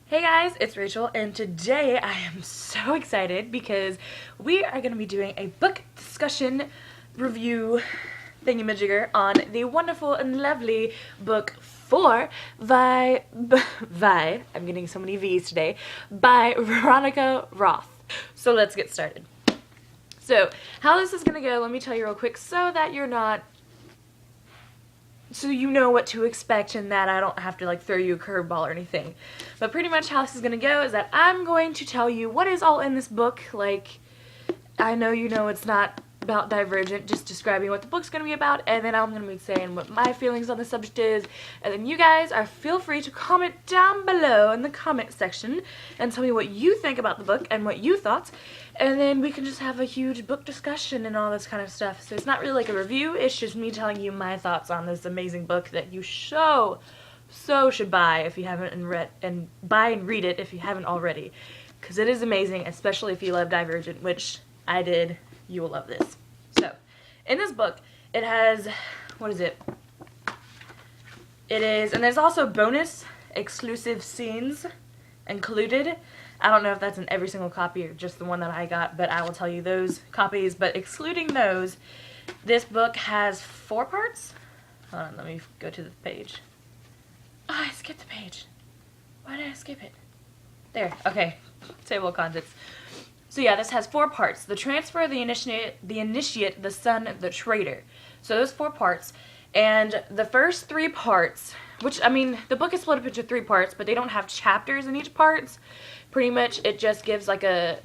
Hey guys, it's Rachel, and today I am so excited because we are going to be doing a book discussion review thingamajigger on the wonderful and lovely book 4 I'm getting so many V's today, by Veronica Roth. So let's get started. So, how this is going to go, let me tell you real quick so that you know what to expect and that I don't have to like throw you a curveball or anything. But pretty much how this is going to go is that I'm going to tell you what is all in this book. Like, I know you know it's not about Divergent, just describing what the book's going to be about, and then I'm going to be saying what my feelings on the subject is, and then you guys feel free to comment down below in the comment section and tell me what you think about the book and what you thought, and then we can just have a huge book discussion and all this kind of stuff. So it's not really like a review, it's just me telling you my thoughts on this amazing book that you so should buy if you haven't read, and buy and read it if you haven't already, because it is amazing, especially if you love Divergent, which I did. You will love this. So, in this book, it has, what is it? It is, and there's also bonus exclusive scenes included. I don't know if that's in every single copy or just the one that I got, but I will tell you those copies. But excluding those, this book has 4 parts. Hold on, let me go to the page. Oh, I skipped the page. Why did I skip it? There, okay. Table of contents. So yeah, this has 4 parts. The transfer, the initiate, the son, the traitor. So those 4 parts. And the first 3 parts, which, I mean, the book is split up into 3 parts, but they don't have chapters in each parts. Pretty much it just gives like a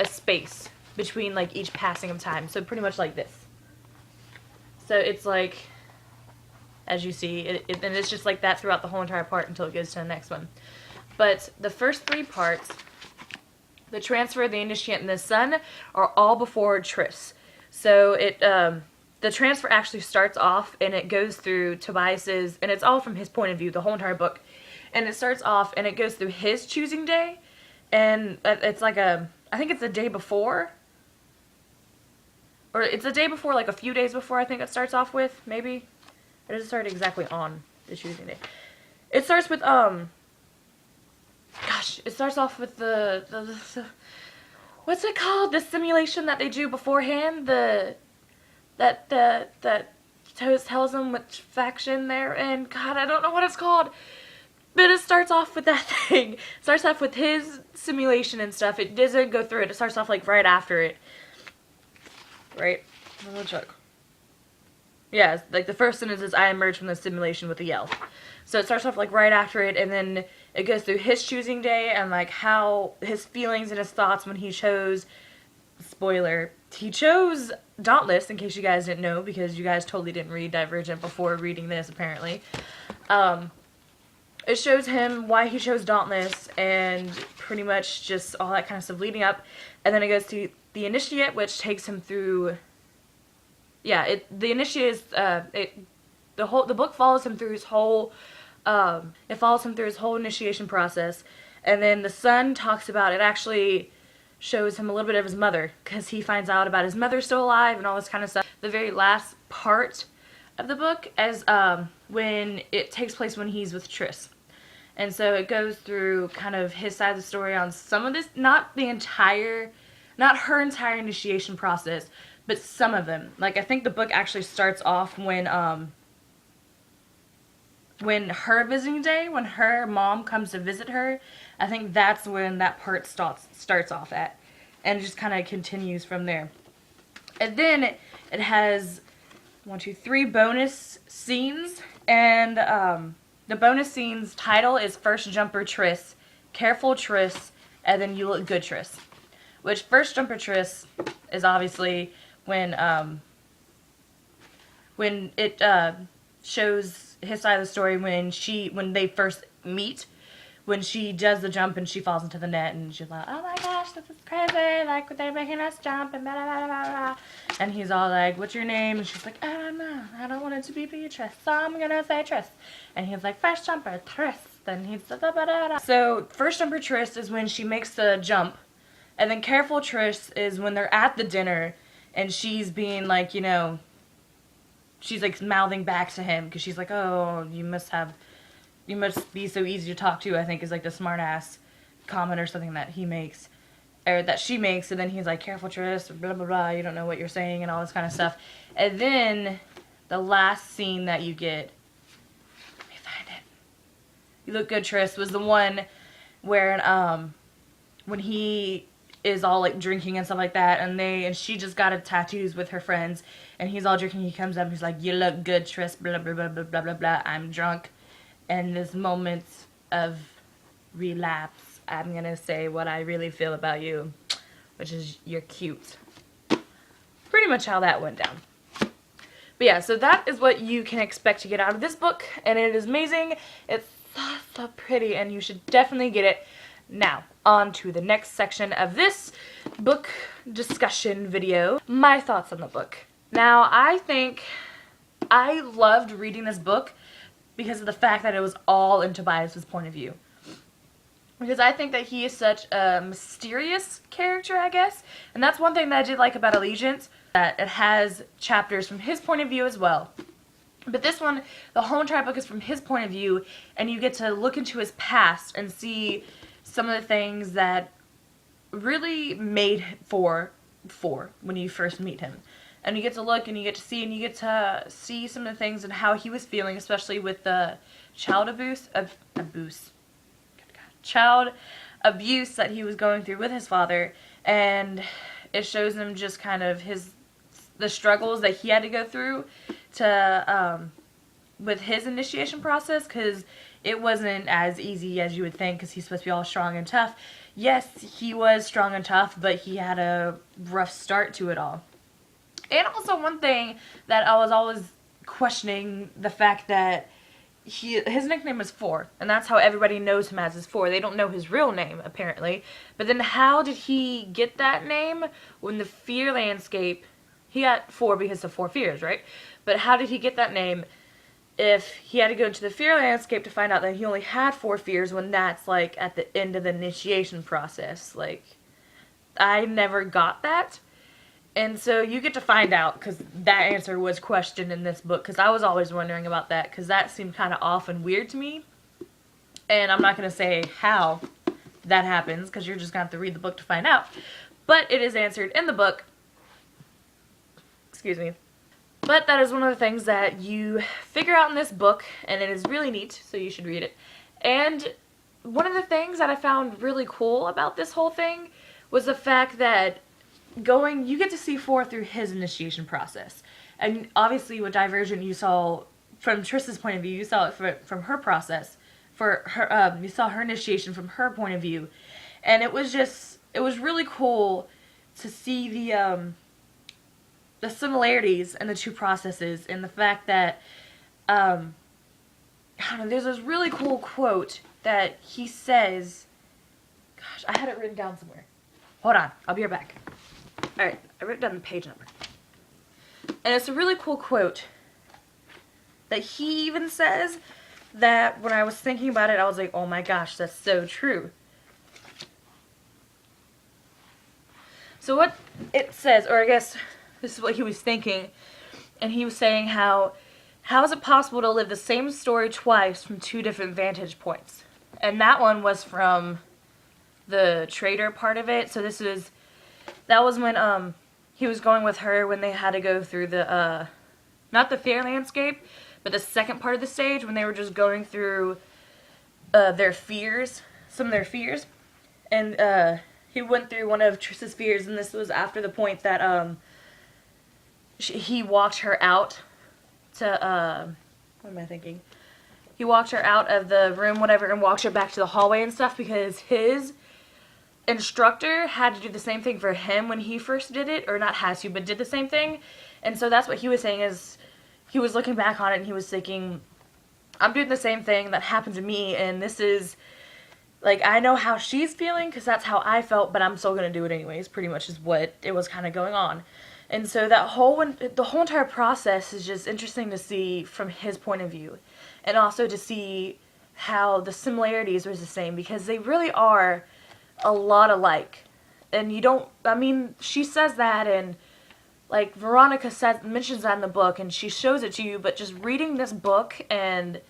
space between like each passing of time. So pretty much like this. So it's like, as you see, and it's just like that throughout the whole entire part until it goes to the next one. But the first 3 parts, the transfer, the initiate, and the son, are all before Triss. So the transfer actually starts off and it goes through Tobias's, and it's all from his point of view, the whole entire book. And it starts off and it goes through his choosing day, and it's like I think it's the day before, or it's the day before, like a few days before, I think it starts off with, maybe. It doesn't start exactly on the choosing day. It starts with, gosh, it starts off with the what's it called? The simulation that they do beforehand. That tells them which faction they're in. God, I don't know what it's called. But it starts off with that thing. It starts off with his simulation and stuff. It doesn't go through it. It starts off like right after it. Right? I'm gonna check. Yeah, like the first sentence is, I emerged from the simulation with a yell. So it starts off like right after it, and then it goes through his choosing day and like how his feelings and his thoughts when he chose, spoiler, he chose Dauntless, in case you guys didn't know, because you guys totally didn't read Divergent before reading this apparently. It shows him why he chose Dauntless and pretty much just all that kind of stuff leading up, and then it goes to the initiate, which takes him through. Yeah, the initiate is the book follows him through his whole initiation process, and then the son talks about it. Actually shows him a little bit of his mother, because he finds out about his mother still alive and all this kind of stuff. The very last part of the book is when it takes place when he's with Triss, and so it goes through kind of his side of the story on some of this, not her entire initiation process, but some of them. Like, I think the book actually starts off when her visiting day, when her mom comes to visit her. I think that's when that part starts off at, and it just kind of continues from there. And then it has 3 bonus scenes, and the bonus scenes title is First Jumper Triss, Careful Triss, and then You Look Good Triss. Which First Jumper Triss is obviously when it shows his side of the story when they first meet, when she does the jump and she falls into the net and she's like, oh my gosh, this is crazy, like they're making us jump and blah blah blah blah. And he's all like, what's your name? And she's like, I don't know, I don't want it to be Beatrice, so I'm gonna say Triss. And he's like, First Jumper Triss. Then he's da da da da. So First Jumper Triss is when she makes the jump, and then Careful Triss is when they're at the dinner and she's being like, you know, she's like mouthing back to him because she's like, oh, you must be so easy to talk to, I think, is like the smart ass comment or something that he makes, or that she makes, and then he's like, careful Tris, blah blah blah, you don't know what you're saying, and all this kind of stuff. And then the last scene that you get, let me find it, "You look good Tris," was the one where when he is all like drinking and stuff like that, and she just got a tattoos with her friends, and he's all drinking, he comes up and he's like, "You look good Tris, blah blah blah blah blah blah blah, I'm drunk." And this moment of relapse, I'm gonna say what I really feel about you, which is you're cute. Pretty much how that went down. But yeah, so that is what you can expect to get out of this book, and it is amazing. It's so pretty, and you should definitely get it. Now, on to the next section of this book discussion video, my thoughts on the book. Now, I think I loved reading this book because of the fact that it was all in Tobias's point of view. Because I think that he is such a mysterious character, I guess. And that's one thing that I did like about Allegiance, that it has chapters from his point of view as well. But this one, the whole entire book is from his point of view, and you get to look into his past and see some of the things that really made for when you first meet him. And you get to look and you get to see, and you get to see some of the things and how he was feeling, especially with the child abuse that he was going through with his father. And it shows him just kind of the struggles that he had to go through to with his initiation process, because it wasn't as easy as you would think, because he's supposed to be all strong and tough. Yes, he was strong and tough, but he had a rough start to it all. And also one thing that I was always questioning, the fact that his nickname is Four, and that's how everybody knows him as, is Four. They don't know his real name, apparently. But then how did he get that name when the fear landscape, he got Four because of Four Fears, right? But how did he get that name if he had to go into the fear landscape to find out that he only had 4 fears, when that's like at the end of the initiation process? Like, I never got that. And so you get to find out, because that answer was questioned in this book, because I was always wondering about that, because that seemed kind of off and weird to me. And I'm not going to say how that happens, because you're just going to have to read the book to find out. But it is answered in the book. Excuse me. But that is one of the things that you figure out in this book, and it is really neat, so you should read it. And one of the things that I found really cool about this whole thing was the fact that you get to see Four through his initiation process. And obviously with Divergent, you saw, from Triss's point of view, you saw it from her process. You saw her initiation from her point of view. And it was really cool to see the similarities in the two processes, and the fact that, I don't know, there's this really cool quote that he says. Gosh, I had it written down somewhere. Hold on, I'll be right back. Alright, I wrote down the page number. And it's a really cool quote that he even says, that when I was thinking about it, I was like, oh my gosh, that's so true. So what it says, or I guess this is what he was thinking, and he was saying how is it possible to live the same story twice from 2 different vantage points? And that one was from the trader part of it. So that was when he was going with her when they had to go through the not the fair landscape, but the second part of the stage, when they were just going through their fears, some of their fears. And he went through one of Triss's fears, and this was after the point that he walked her out to, what am I thinking? He walked her out of the room, whatever, and walked her back to the hallway and stuff, because his instructor had to do the same thing for him when he first did it, or not has to, but did the same thing. And so that's what he was saying, is he was looking back on it and he was thinking, I'm doing the same thing that happened to me, and this is, like, I know how she's feeling because that's how I felt, but I'm still going to do it anyways, pretty much is what it was kind of going on. And so the whole entire process is just interesting to see from his point of view, and also to see how the similarities are the same, because they really are a lot alike. And she says that, and like Veronica mentions that in the book, and she shows it to you, but just reading this book and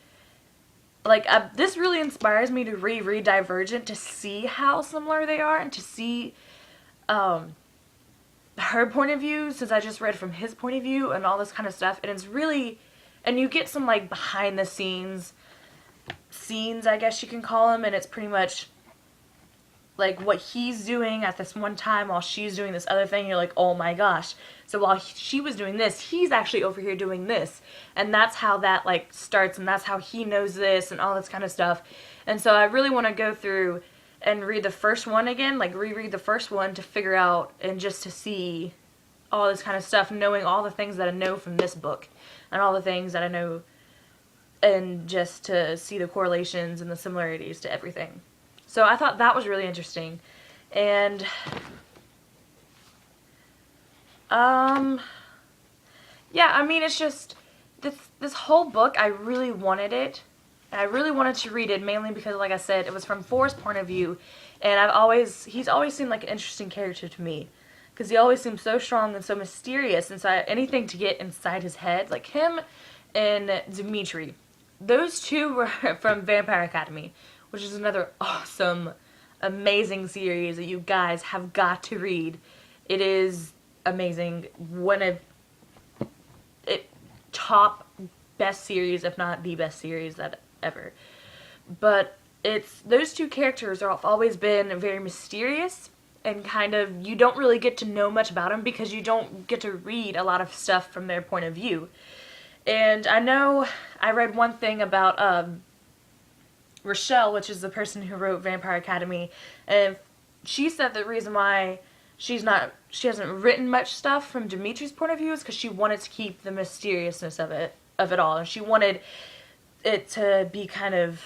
like, this really inspires me to reread Divergent to see how similar they are and to see her point of view, since I just read from his point of view and all this kind of stuff. And it's really, and you get some like behind the scenes I guess you can call them, and it's pretty much like what he's doing at this one time while she's doing this other thing. You're like, oh my gosh. So while she was doing this, he's actually over here doing this. And that's how that like starts, and that's how he knows this and all this kind of stuff. And so I really want to go through and read the first one again, like reread the first one to figure out and just to see all this kind of stuff, knowing all the things that I know from this book and all the things that I know, and just to see the correlations and the similarities to everything. So I thought that was really interesting. And yeah, I mean, it's just this whole book, I really wanted it. And I really wanted to read it, mainly because, like I said, it was from Forrest's point of view, and he's always seemed like an interesting character to me, because he always seems so strong and so mysterious, and so anything to get inside his head, like him and Dimitri. Those two were from Vampire Academy, which is another awesome, amazing series that you guys have got to read. It is amazing. Top best series, if not the best series that ever. But those two characters have always been very mysterious, and kind of, you don't really get to know much about them because you don't get to read a lot of stuff from their point of view. And I know I read one thing about Rochelle, which is the person who wrote Vampire Academy, and she said the reason why she hasn't written much stuff from Dimitri's point of view is because she wanted to keep the mysteriousness of it all, and she wanted it to be kind of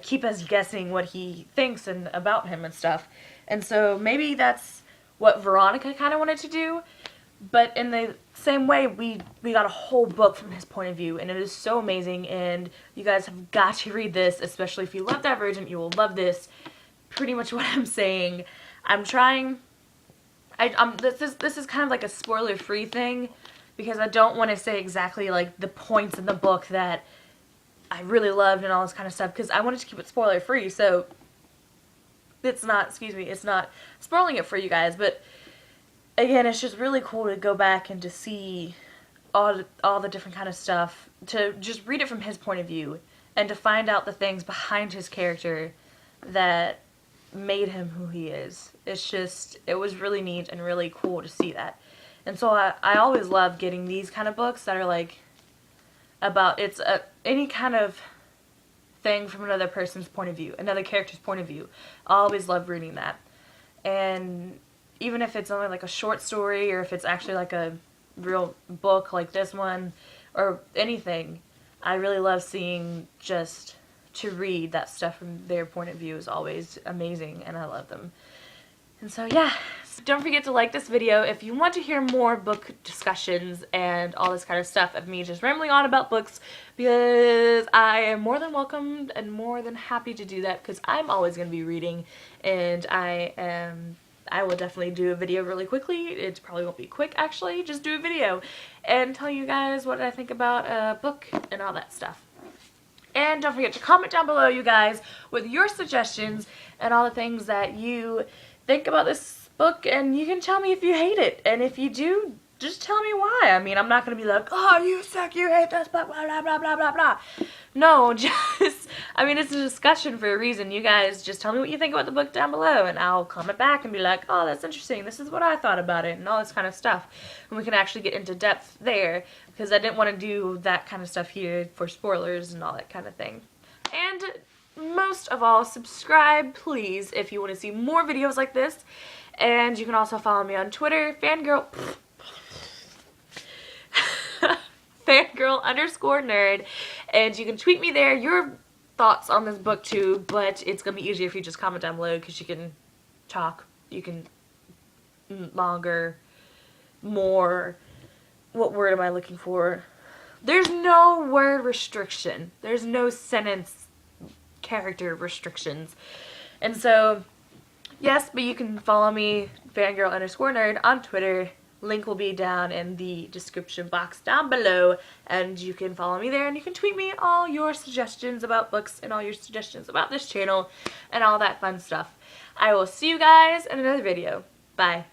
keep us guessing what he thinks and about him and stuff. And so maybe that's what Veronica kind of wanted to do, but in the same way, we got a whole book from his point of view, and it is so amazing, and you guys have got to read this, especially if you love Divergent. You will love this. Pretty much what I'm saying. I'm trying. This is kind of like a spoiler-free thing, because I don't want to say exactly like the points in the book that I really loved and all this kind of stuff, because I wanted to keep it spoiler-free, so it's not spoiling it for you guys. But again, it's just really cool to go back and to see all the different kind of stuff, to just read it from his point of view, and to find out the things behind his character that made him who he is. It was really neat and really cool to see that. And so I always love getting these kind of books that are like about any kind of thing from another person's point of view, another character's point of view. I always love reading that. And even if it's only like a short story, or if it's actually like a real book like this one, or anything, I really love seeing just to read that stuff from their point of view is always amazing, and I love them. And so yeah, so don't forget to like this video if you want to hear more book discussions and all this kind of stuff of me just rambling on about books, because I am more than welcome and more than happy to do that, because I'm always going to be reading, and I will definitely do a video really quickly. It probably won't be quick, actually. Just do a video and tell you guys what I think about a book and all that stuff. And don't forget to comment down below, you guys, with your suggestions and all the things that you think about this book, and you can tell me if you hate it. And if you do, just tell me why. I mean, I'm not going to be like, oh, you suck, you hate this book, blah, blah, blah, blah, blah, blah. No, I mean, it's a discussion for a reason. You guys just tell me what you think about the book down below, and I'll comment back and be like, oh, that's interesting, this is what I thought about it, and all this kind of stuff. And we can actually get into depth there, because I didn't want to do that kind of stuff here for spoilers and all that kind of thing. And most of all, subscribe, please, if you want to see more videos like this. And you can also follow me on Twitter, fangirl_nerd, and you can tweet me there your thoughts on this book too, but it's gonna be easier if you just comment down below, because you can talk, you can longer, more, what word am I looking for? There's no word restriction, there's no sentence character restrictions. And so yes, but you can follow me, fangirl_nerd, on Twitter, Link will be down in the description box down below, and you can follow me there, and you can tweet me all your suggestions about books and all your suggestions about this channel and all that fun stuff. I will see you guys in another video. Bye.